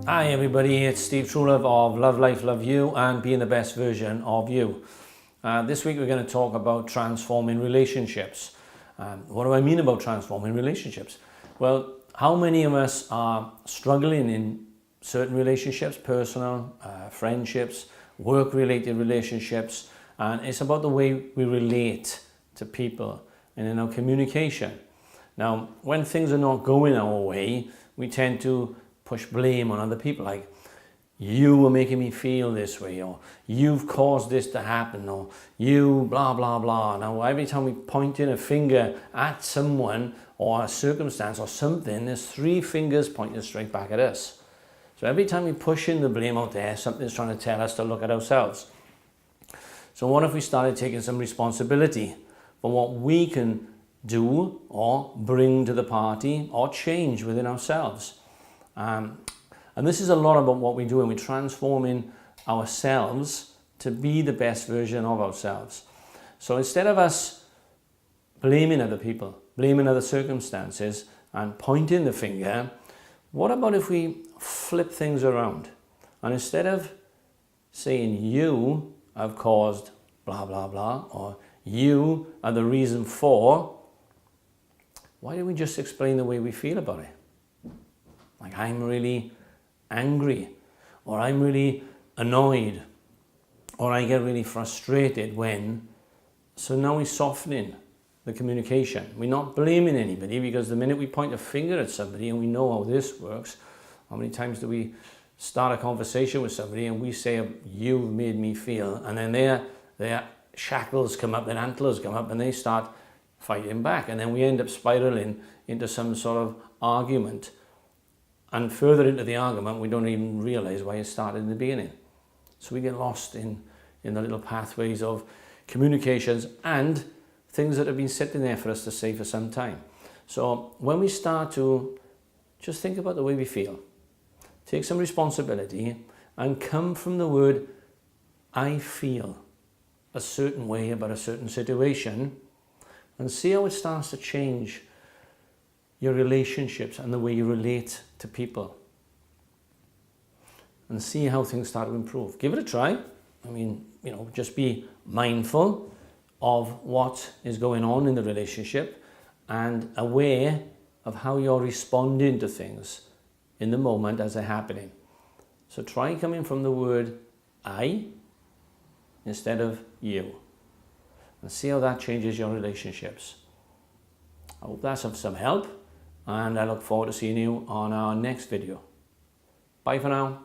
Hi everybody, it's Steve Truelove of Love Life, Love You and being the best version of you. This week we're going to talk about transforming relationships. What do I mean about transforming relationships? Well, how many of us are struggling in certain relationships, personal, friendships, work-related relationships, and it's about the way we relate to people and in our communication. Now, when things are not going our way, we tend to push blame on other people, like you were making me feel this way, or you've caused this to happen, or you blah blah blah. Now every time we point in a finger at someone or a circumstance or something, there's three fingers pointing straight back at us. So every time we push in the blame out there, something's trying to tell us to look at ourselves. So what if we started taking some responsibility for what we can do or bring to the party or change within ourselves? And this is a lot about what we do when we're transforming ourselves to be the best version of ourselves. So instead of us blaming other people, blaming other circumstances and pointing the finger, what about if we flip things around? And instead of saying you have caused blah blah blah, or you are the reason for, why don't we just explain the way we feel about it? Like, I'm really angry, or I'm really annoyed, or I get really frustrated when. So now we're softening the communication. We're not blaming anybody, because the minute we point a finger at somebody, and we know how this works, how many times do we start a conversation with somebody and we say, you've made me feel, and then their shackles come up, their antlers come up, and they start fighting back, and then we end up spiraling into some sort of argument. And further into the argument, we don't even realize why it started in the beginning. So we get lost in the little pathways of communications and things that have been sitting there for us to say for some time. So when we start to just think about the way we feel, take some responsibility, and come from the word, I feel a certain way about a certain situation, and see how it starts to change your relationships and the way you relate to people, and see how things start to improve. Give it a try. I mean, just be mindful of what is going on in the relationship and aware of how you're responding to things in the moment as they're happening. So try coming from the word I instead of you, and see how that changes your relationships. I hope that's of some help, and I look forward to seeing you on our next video. Bye for now.